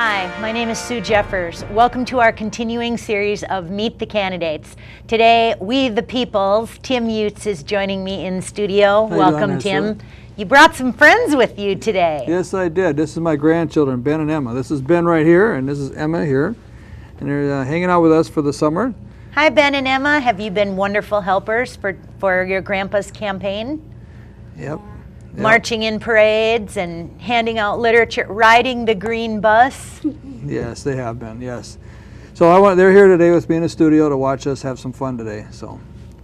Hi, my name is Sue Jeffers. Welcome to our continuing series of Meet the Candidates. Today, we the peoples, Tim Utz is joining me in studio. Welcome, Tim. You brought some friends with you today. Yes, I did. This is my grandchildren, Ben and Emma. This is Ben right here, and this is Emma here. And they're hanging out with us for the summer. Hi, Ben and Emma. Have you been wonderful helpers for your grandpa's campaign? Yep. Marching in parades and handing out literature, riding the green bus. Yes, they have been, yes. So they're here today with me in the studio to watch us have some fun today. So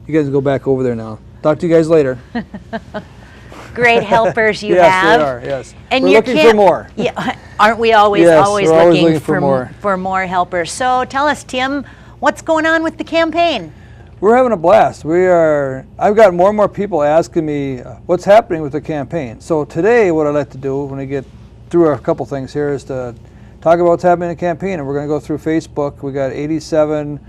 you guys go back over there now. Talk to you guys later. Great helpers you yes, have. Yes, they are, yes. And we're looking for more. Yeah, aren't we always, yes, always looking for more helpers? So tell us, Tim, what's going on with the campaign? We're having a blast. I've got more and more people asking me what's happening with the campaign. So today what I'd like to do when we get through a couple things here is to talk about what's happening in the campaign. And we're going to go through Facebook. We got 87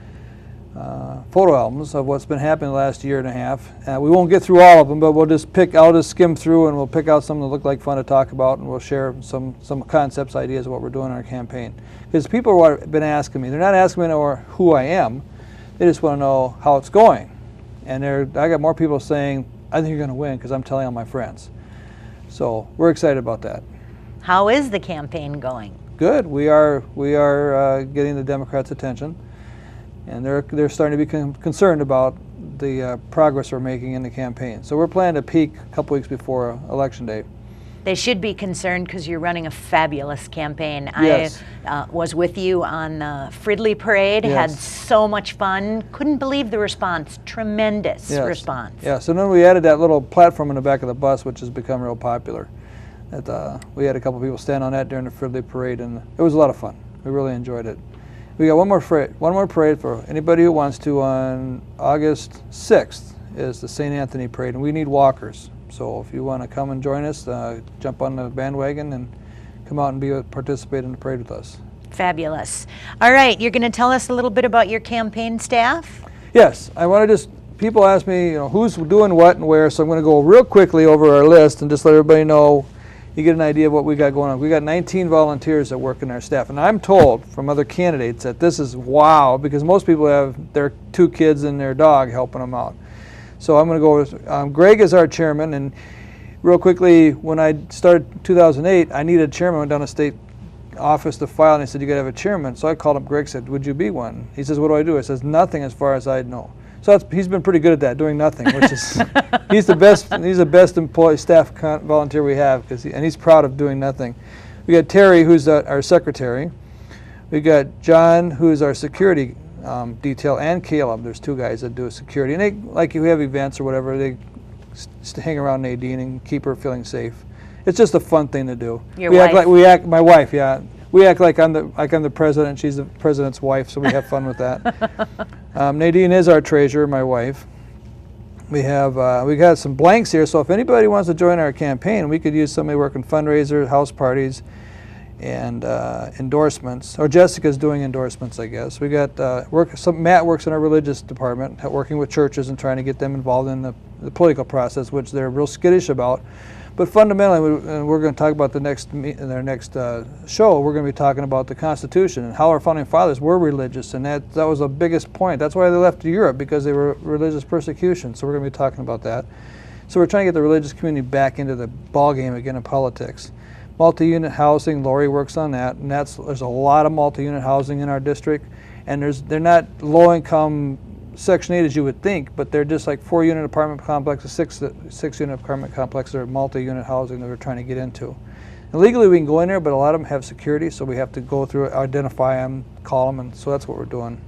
photo albums of what's been happening the last year and a half. We won't get through all of them, but I'll just skim through and we'll pick out some that look like fun to talk about, and we'll share some concepts, ideas of what we're doing in our campaign. Because people have been asking me, they're not asking me to know who I am. They just want to know how it's going. And I got more people saying, I think you're going to win because I'm telling all my friends. So we're excited about that. How is the campaign going? Good. We are getting the Democrats' attention. And they're starting to be concerned about the progress we're making in the campaign. So we're planning to peak a couple weeks before Election Day. They should be concerned because you're running a fabulous campaign. Yes. I was with you on the Fridley Parade, yes. Had so much fun. Couldn't believe the response, tremendous yes. response. Yeah, so then we added that little platform in the back of the bus, which has become real popular. We had a couple people stand on that during the Fridley Parade, and it was a lot of fun. We really enjoyed it. We got one more parade for anybody who wants to on August 6th is the St. Anthony Parade, and we need walkers. So if you want to come and join us, jump on the bandwagon and come out and participate in the parade with us. Fabulous. All right, you're going to tell us a little bit about your campaign staff? Yes, people ask me, who's doing what and where, so I'm going to go real quickly over our list and just let everybody know, you get an idea of what we got going on. We got 19 volunteers that work in our staff, and I'm told from other candidates that this is wow, because most people have their 2 kids and their dog helping them out. So I'm going to go with, Greg is our chairman, and real quickly, when I started 2008, I needed a chairman. I went down to state office to file, and they said, you got to have a chairman. So I called up Greg, said, would you be one? He says, what do? I says, nothing as far as I know. So he's been pretty good at that, doing nothing, which is, he's the best employee, staff volunteer we have, and he's proud of doing nothing. We got Terry, who's our secretary. We got John, who's our security detail, and Caleb. There's 2 guys that do security, and they, like you have events or whatever, they hang around Nadine and keep her feeling safe. It's just a fun thing to do. My wife, yeah. We act like I'm the president. She's the president's wife, so we have fun with that. Nadine is our treasurer, my wife. We got some blanks here, so if anybody wants to join our campaign, we could use somebody working fundraisers, house parties, and endorsements. Or Jessica's doing endorsements, I guess. We got Matt works in our religious department, working with churches and trying to get them involved in the political process, which they're real skittish about. But fundamentally, we're going to talk about in our next show, we're going to be talking about the Constitution and how our founding fathers were religious, and that was the biggest point. That's why they left Europe, because they were religious persecution. So we're going to be talking about that. So we're trying to get the religious community back into the ballgame again in politics. Multi-unit housing, Lori works on that, and there's a lot of multi-unit housing in our district, and they're not low-income Section 8 as you would think, but they're just like 4-unit apartment complexes, 6-unit apartment complexes, or multi-unit housing that we're trying to get into. And legally we can go in there, but a lot of them have security, so we have to go through it, identify them, call them, and so that's what we're doing.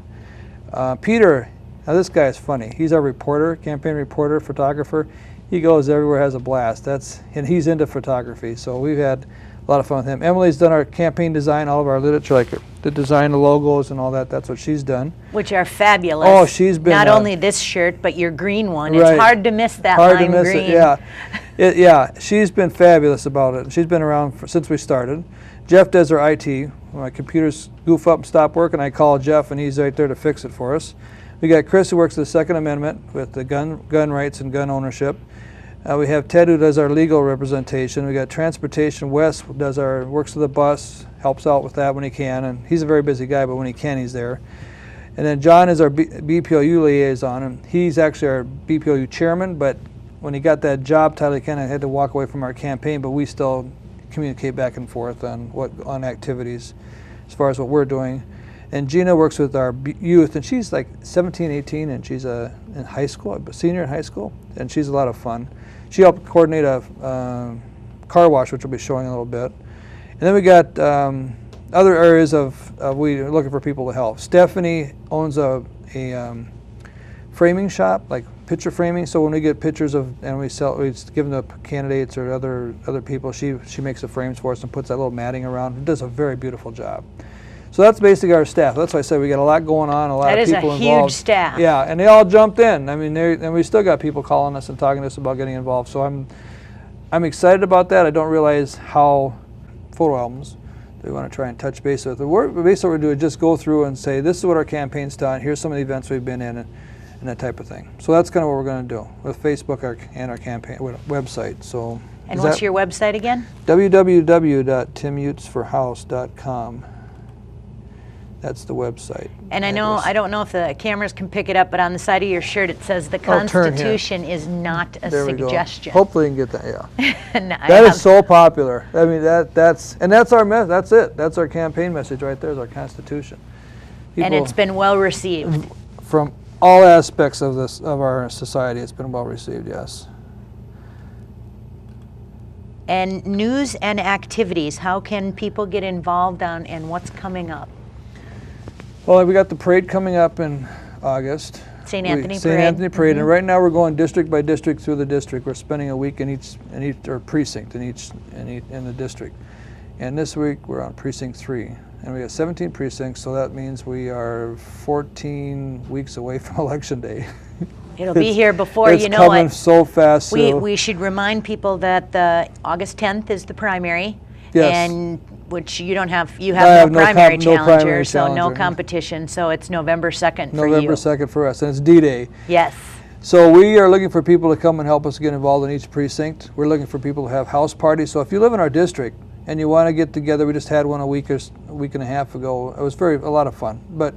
Peter, now this guy is funny. He's our reporter, campaign reporter, photographer. He goes everywhere, has a blast. And he's into photography, so we've had a lot of fun with him. Emily's done our campaign design, all of our literature, like the design, the logos and all that. That's what she's done. Which are fabulous. Oh, she's been... Not only this shirt, but your green one. Right. It's hard to miss that hard lime to miss green. It, yeah. She's been fabulous about it. She's been around since we started. Jeff does our IT. When my computers goof up and stop working, I call Jeff, and he's right there to fix it for us. We got Chris, who works the Second Amendment with the gun rights and gun ownership. We have Ted, who does our legal representation. We got Transportation. Wes works with the bus, helps out with that when he can, and he's a very busy guy, but when he can, he's there. And then John is our BPOU liaison, and he's actually our BPOU chairman, but when he got that job title, he kind of had to walk away from our campaign, but we still communicate back and forth on activities as far as what we're doing. And Gina works with our youth, and she's like 17, 18, and she's in high school, a senior in high school, and she's a lot of fun. She helped coordinate a car wash, which we'll be showing a little bit. And then we got other areas we're looking for people to help. Stephanie owns a framing shop, like picture framing. So when we get pictures and we give them to candidates or other people, she makes the frames for us and puts that little matting around. It does a very beautiful job. So that's basically our staff. That's why I said we got a lot going on, a lot of people involved. That is a huge staff. Yeah, and they all jumped in. I mean, and we still got people calling us and talking to us about getting involved. So I'm excited about that. I don't realize how photo albums we want to try and touch base with. Basically what we do is just go through and say, this is what our campaign's done. Here's some of the events we've been in, and that type of thing. So that's kind of what we're going to do with Facebook and our campaign website. So. And what's your website again? www.timutesforhouse.com. That's the website. And I don't know if the cameras can pick it up, but on the side of your shirt it says the Constitution is not a suggestion. Hopefully you can get that, yeah. No, that is so popular. I mean, that's our message. That's it. That's our campaign message right there, is our Constitution. And it's been well received. From all aspects of our society, it's been well received, yes. And news and activities, how can people get involved and what's coming up? Well, we got the parade coming up in August. St. Anthony Parade. St. Anthony Parade, and right now we're going district by district through the district. We're spending a week in each or precinct in the district. And this week we're on precinct 3, and we have 17 precincts, so that means we are 14 weeks away from Election Day. It'll be here before you know it. It's coming so fast. We should remind people that the August 10th is the primary. Yes. And which you don't have, you have no primary challenger, so no challenger. Competition, so it's November 2nd for you. November 2nd for us, and it's D-Day. Yes. So we are looking for people to come and help us get involved in each precinct. We're looking for people to have house parties. So if you live in our district and you want to get together, we just had one a week and a half ago. It was a lot of fun. But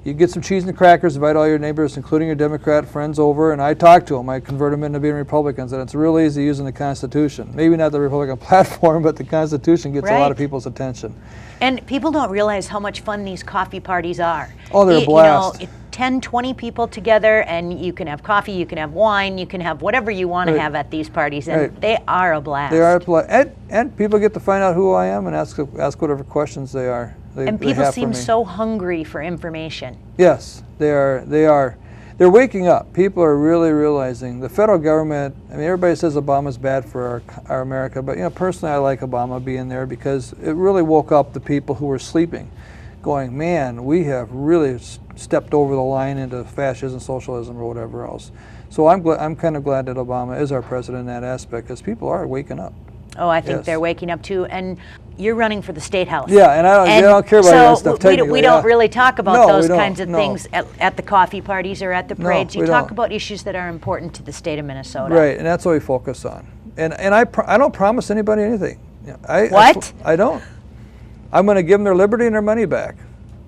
you get some cheese and crackers, invite all your neighbors, including your Democrat friends, over, and I talk to them. I convert them into being Republicans, and it's real easy using the Constitution. Maybe not the Republican platform, but the Constitution gets a lot of people's attention. And people don't realize how much fun these coffee parties are. Oh, they're a blast. You know, 10, 20 people together, and you can have coffee, you can have wine, you can have whatever you want to have at these parties, and they are a blast. They are a blast. And people get to find out who I am and ask whatever questions they are. And people seem so hungry for information. Yes, they are. They're waking up. People are really realizing the federal government. I mean, everybody says Obama's bad for our America, but personally, I like Obama being there because it really woke up the people who were sleeping, going, man, we have really stepped over the line into fascism, socialism, or whatever else. So I'm kind of glad that Obama is our president in that aspect, because people are waking up. Oh, I think they're waking up too. And you're running for the State House. Yeah, and I don't care about that stuff technically. We don't really talk about those kinds of things at the coffee parties or at the parades. You talk about issues that are important to the state of Minnesota. Right, and that's what we focus on. And I don't promise anybody anything. What? I don't. I'm going to give them their liberty and their money back.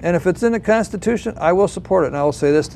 And if it's in the Constitution, I will support it. And I will say this to